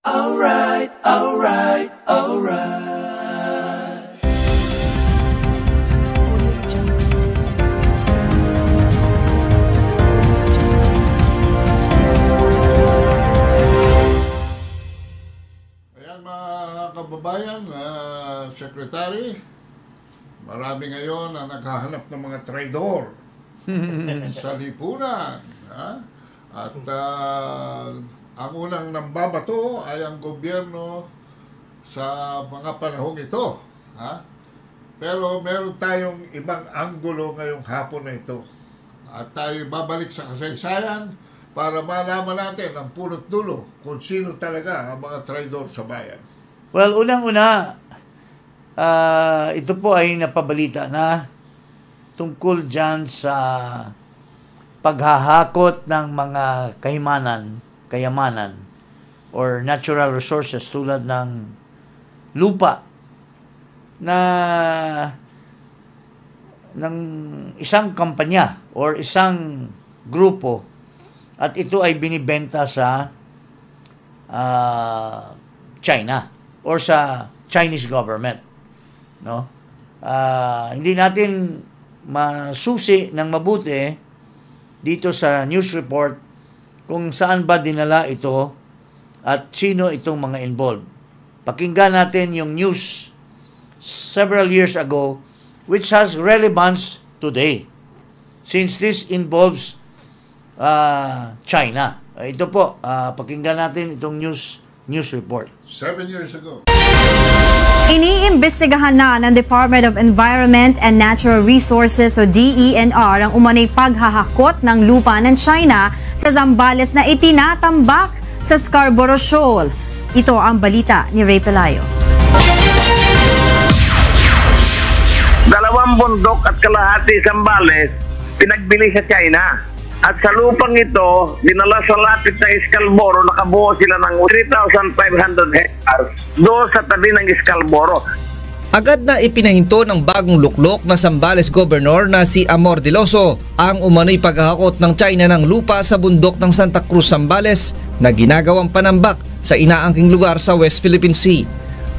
Alright, alright, alright. Ayan mga kababayan, Secretary, marami ngayon na naghahanap ng mga traidor sa lipunan. At ang unang nambabato ay ang gobyerno sa mga panahong ito. Pero meron tayong ibang anggulo ngayong hapon na ito. At tayo babalik sa kasaysayan para malaman natin ang punot dulo kung sino talaga ang mga traidor sa bayan. Well, unang-una, ito po ay napabalita na tungkol dyan sa paghahakot ng mga kayamanan or natural resources tulad ng lupa na ng isang kampanya or isang grupo, at ito ay binibenta sa China or sa Chinese government, no? Hindi natin masusi ng mabuti dito sa news report kung saan ba dinala ito at sino itong mga involved. Pakinggan natin yung news several years ago which has relevance today since this involves China. Ito po, pakinggan natin itong news report. 7 years ago. Iniimbestigahan na ng Department of Environment and Natural Resources o DENR ang umanay paghahakot ng lupa ng China sa Zambales na itinatambak sa Scarborough Shoal. Ito ang balita ni Ray Pelayo. 2 bundok at kalahati Zambales pinagbili sa China. At sa lupang ito, dinala sa lapit na Scarborough, nakabuo sila ng 3,500 hectares doon sa tabi ng Scarborough. Agad na ipinahinto ng bagong luklok na Zambales Governor na si Amor Diloso ang umano'y paghahakot ng China ng lupa sa bundok ng Santa Cruz, Zambales na ginagawang panambak sa inaangking lugar sa West Philippine Sea.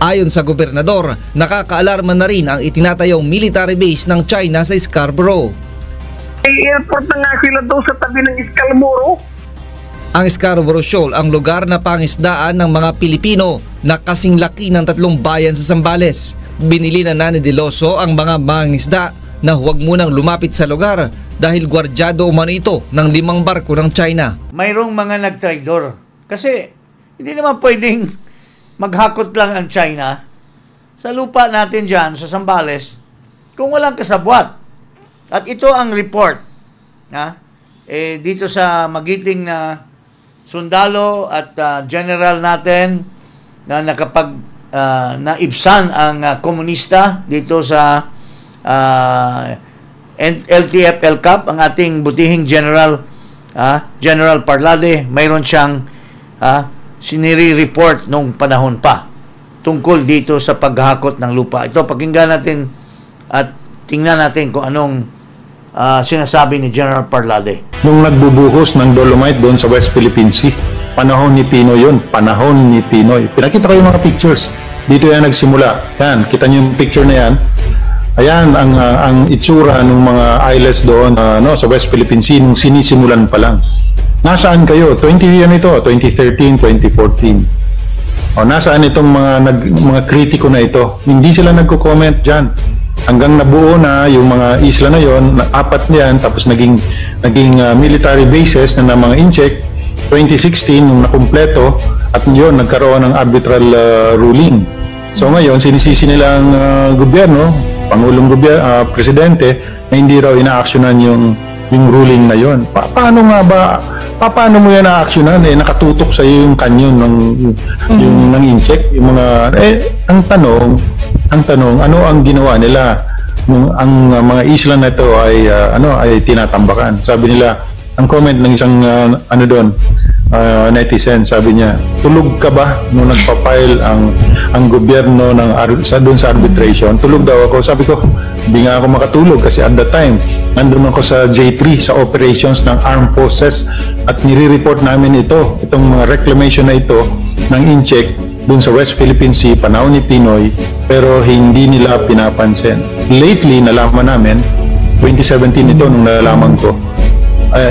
Ayon sa gobernador, nakakaalarma na rin ang itinatayong military base ng China sa Scarborough. Airport na nga sila doon sa tabi ng Scarborough. Ang Scarborough Shoal ang lugar na pangisdaan ng mga Pilipino na kasing laki ng 3 bayan sa Zambales. Binili na ni Diloso ang mga mangisda na huwag munang lumapit sa lugar dahil gwardyado umano ito ng 5 barko ng China. Mayroong mga nagtraidor kasi hindi naman pwedeng maghakot lang ang China sa lupa natin dyan sa Zambales kung walang kasabwat. At ito ang report dito sa magiting na sundalo at general natin na naibsan ang komunista dito sa LTF-LCAP, ang ating butihing general, General Parlade. Mayroon siyang siniri-report nung panahon pa tungkol dito sa paghakot ng lupa. Ito, pakinggan natin at tingnan natin kung anong sinasabi ni General Parlade. Nung nagbubuhos ng dolomite doon sa West Philippine Sea, panahon ni Pinoy yun, panahon ni Pinoy. Pinakita ko yung mga pictures. Dito yan nagsimula. Yan, kita niyo yung picture na yan. Ayan ang itsura ng mga islets doon sa West Philippine Sea nung sinisimulan pa lang. Nasaan kayo? 2013, 2014. Nasaan itong mga kritiko na ito? Hindi sila nagko-comment dyan. Hanggang nabuo na yung mga isla na yon, 4 niyan, tapos naging military bases na mga incheck. 2016 nung nakumpleto, at yun nagkaroon ng arbitral ruling. So ngayon sinisisi nila ang gobyerno, pangulong presidente, na hindi raw ina-actionan yung ruling na yon. Paano mo yan na-actionan? Nakatutok sa iyo yung kanyon ng incheck, yung mga ang tanong, ano ang ginawa nila nung ang mga isla na ito ay tinatambakan? Sabi nila, ang comment ng isang netizen, sabi niya, tulog ka ba nung nagpa-file ang gobyerno doon sa arbitration? Tulog daw ako. Sabi ko, hindi nga ako makatulog kasi at that time nandun ako sa J3 sa operations ng Armed Forces at nire-report namin itong mga reclamation na ito ng incheck dun sa West Philippine Sea, panahon ni Pinoy, pero hindi nila pinapansin. Lately, nalaman namin, 2017 ito nung nalaman ko,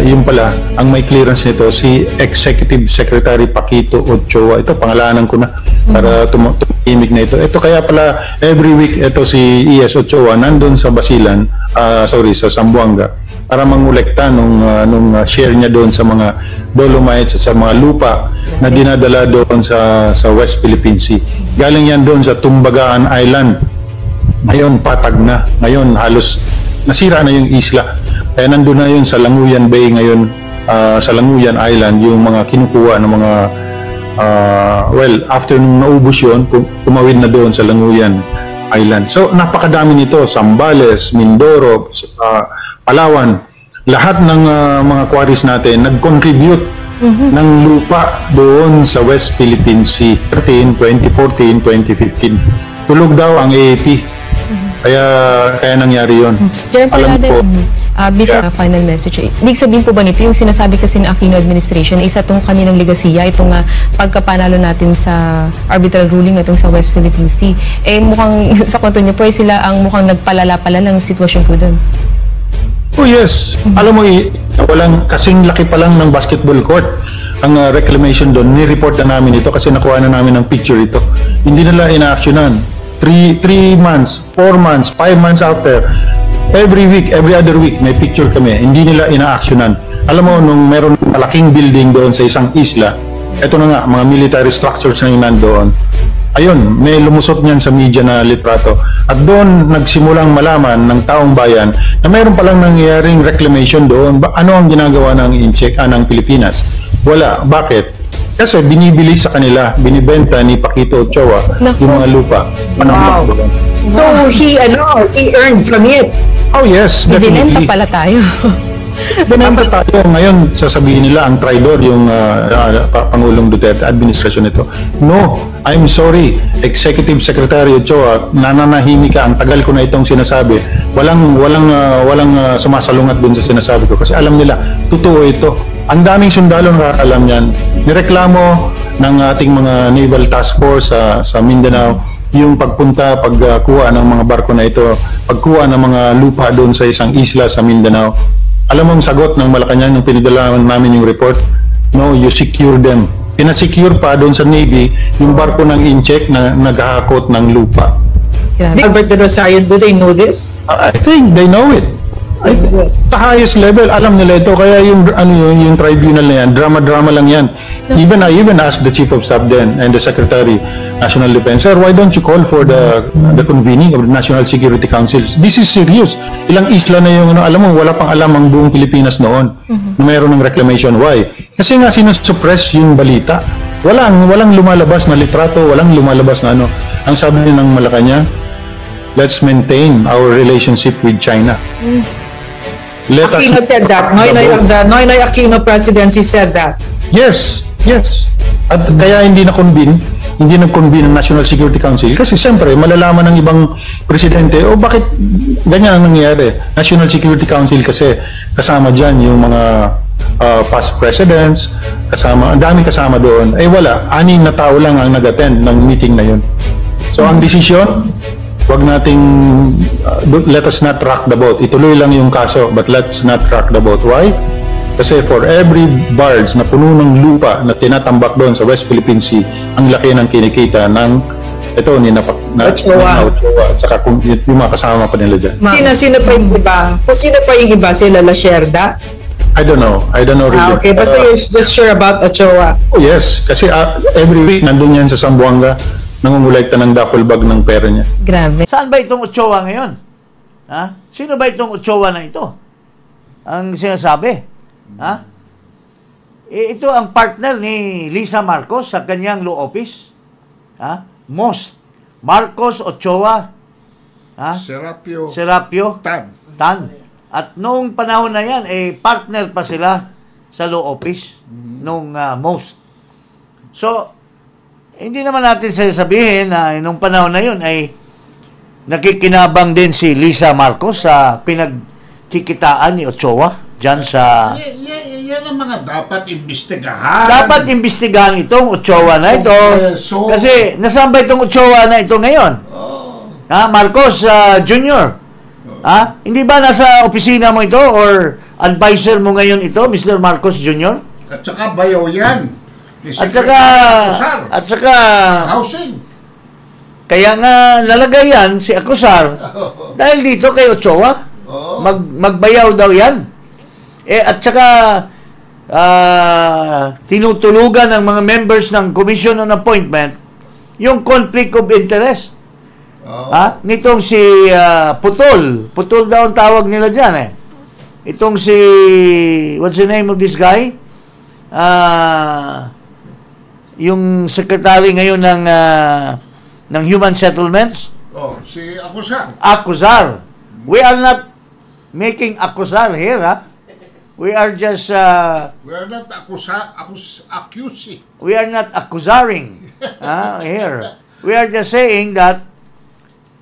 yun pala, ang may clearance nito, si Executive Secretary Paquito Ochoa. Ito, pangalanan ko na para tumimik na ito. Ito kaya pala, every week, ito si E.S. Ochoa, nandun sa Basilan, sa Zamboanga, para mangolekta nung share niya doon sa mga dolomites at sa mga lupa na dinadala doon sa West Philippine Sea. Galing yan doon sa Tumbagaan Island. Ngayon, patag na. Ngayon, halos nasira na yung isla. Kaya nandun na yun sa Languyan Bay ngayon, sa Languyan Island, yung mga kinukuha ng mga, after nung naubos yun, tumawid na doon sa Languyan Island. So, napakadami nito. Zambales, Mindoro, Palawan. Lahat ng mga quarries natin nag-contribute ng lupa doon sa West Philippine Sea. 2014, 2015. Tulog daw ang AAP. Kaya nangyari yun. General Palade, before final message, ibig sabihin po ba nito, yung sinasabi kasi ng Aquino administration, isa itong kanilang legasiya, itong pagkapanalo natin sa arbitral ruling na itong sa West Philippine Sea, mukhang sa kwento niyo po, sila ang mukhang nagpalala-palala ng sitwasyon po doon. Oh yes. Alam mo, walang kasing laki pa lang ng basketball court ang reclamation doon. Ni-report na namin ito kasi nakuha na namin ng picture ito. Hindi nila ina-actionan. 3 months, 4 months, 5 months after, every week, every other week, may picture kami. Hindi nila ina-actionan. Alam mo, nung meron malaking building doon sa isang isla, eto na nga, mga military structures na yung nandoon, ayun, may lumusot niyan sa media na litrato. At doon, nagsimulang malaman ng taong bayan na mayroon palang nangyayaring reclamation doon. Ano ang ginagawa ng incheck ng Pilipinas? Wala. Bakit? Kasi binibili sa kanila, binibenta ni Paquito Ochoa yung mga lupa. Wow. So he earned from it. Oh yes, definitely. Binenta pala tayo. Binenta tayo. Ngayon, sasabihin nila ang traidor yung Pangulong Duterte, administrasyon nito. No, I'm sorry. Executive Secretary Ochoa, nananahimik ka. Ang tagal ko na itong sinasabi. Walang sumasalungat dun sa sinasabi ko. Kasi alam nila, totoo ito. Ang daming sundalo nakakalam yan. Nireklamo ng ating mga Naval Task Force sa Mindanao yung pagkuha ng mga barko na ito, pagkuha ng mga lupa doon sa isang isla sa Mindanao. Alam mo ang sagot ng Malacanang nung pinadala namin yung report? No, you secure them. Pinasecure pa doon sa Navy yung barko ng incheck na naghahakot ng lupa. Albert de Rosario, do they know this? I think they know it. Sa highest level, alam nila ito. Kaya yung tribunal na yan, drama-drama lang yan. I even asked the Chief of Staff then and the Secretary, National Defense, sir, why don't you call for the convening of the National Security Council? This is serious. Ilang isla na yung, alam mo, wala pang alam ang buong Pilipinas noon na mayroon ng reclamation. Why? Kasi nga sinusuppress yung balita. Walang lumalabas na litrato, walang lumalabas na ano. Ang sabi ng Malacanang, let's maintain our relationship with China. Aquino said that. Noynoy Aquino presidency said that. Yes. At kaya hindi nag-convene ang National Security Council kasi siyempre malalaman ng ibang presidente bakit ganyan ang nangyayari. National Security Council kasi kasama dyan yung mga past presidents, ang daming kasama doon. Wala, 6 na tao lang ang nag-attend ng meeting na yun. So ang desisyon, wag nating let us not rock the boat. Ituloy lang yung kaso, but let's not rock the boat. Why? Kasi for every barge na puno ng lupa na tinatambak doon sa West Philippine Sea, ang laki ng kinikita ng Ochoa. At saka yung mga kasama pa nila dyan. Sino pa yung iba? Kung sino pa yung iba? Sila Lacerda? I don't know really. Okay, basta you're just sure about Ochoa. Oh yes, kasi every week nandun yan sa Zamboanga, nangungulekta ng duffel bag ng pera niya. Grabe. Saan ba itong Ochoa ngayon? Ha? Sino ba itong Ochoa na ito? Ang sinasabi? Ha? Ito ang partner ni Lisa Marcos sa kanyang law office. Ha? Marcos Ochoa. Ha? Serapio Tan. At noong panahon na yan, partner pa sila sa law office nung Most. So, hindi naman natin sasabihin na nung panahon na yun ay nakikinabang din si Lisa Marcos sa pinagkikitaan ni Ochoa dyan sa yan ang mga dapat imbestigahan. Dapat imbestigahan itong Ochoa na ito. So, Kasi nasaan ba itong Ochoa na ito ngayon? Marcos Jr. Hindi ba nasa opisina mo ito or advisor mo ngayon ito, Mr. Marcos Jr.? At saka bayaw yan. At saka housing. Kaya nga lalagay yan si Acosar dahil dito kay Ochoa. Magbayaw daw yan. At saka tinutulugan ng mga members ng Commission on Appointment yung conflict of interest. Nitong si Putol daw ang tawag nila dyan itong si, what's the name of this guy? Yung secretary ngayon ng Human Settlements? Si Acosar. Acosar. We are not making Acosar here, We are just we are not accusing. We are not accusaring here. We are just saying that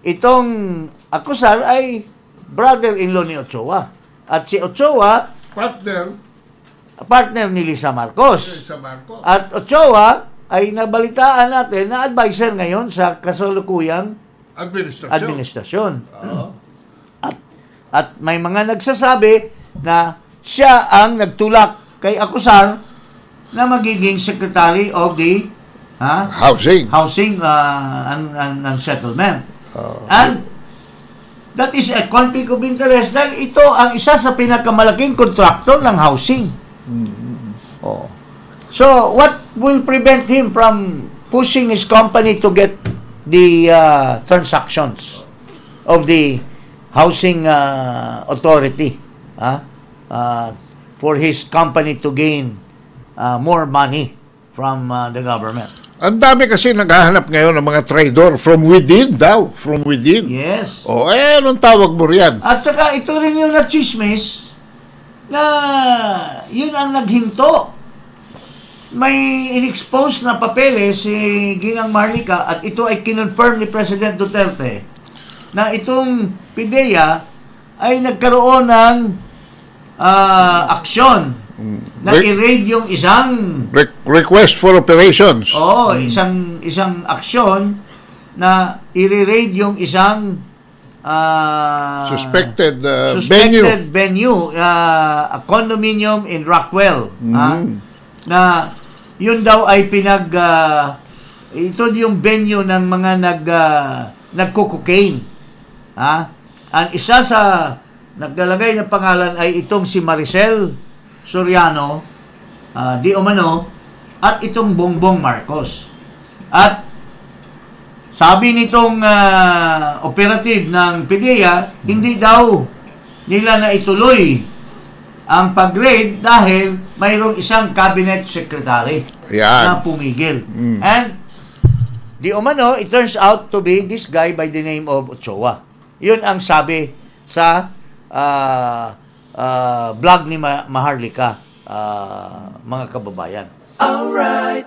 itong Acosar ay brother-in-law ni Ochoa. At si Ochoa, partner ni Lisa Marcos. At Ochoa ay nabalitaan natin na advisor ngayon sa kasalukuyang administrasyon. At may mga nagsasabi na siya ang nagtulak kay Acosar na magiging Secretary of the Housing and Settlement. And that is a conflict of interest dahil ito ang isa sa pinakamalaking kontraktor ng housing. So, what will prevent him from pushing his company to get the transactions of the housing authority for his company to gain more money from the government? Ang dami kasi naghahanap ngayon ng mga traidor from within daw. From within. Yes. Anong tawag mo riyan? At saka ito rin yung na-chismis na yun ang naghinto. May in-expose na papeles si Ginang Marlica at ito ay kinonfirm ni President Duterte na itong PIDEA ay nagkaroon ng aksyon na i-raid yung isang request for operations. Isang aksyon na i-raid yung isang suspected venue, a condominium in Rockwell. Na yun daw ay ito yung venue ng mga nagko-cocaine. Ang isa sa naglalagay ng pangalan ay itong si Maricel Soriano, di umano, at itong Bongbong Marcos. At sabi nitong operative ng PIDEA, hindi daw nila na ituloy ang pag-raid dahil mayroong isang cabinet secretary na pumigil. And di umano, it turns out to be this guy by the name of Ochoa. Yun ang sabi sa vlog ni Maharlika, mga kababayan. Alright.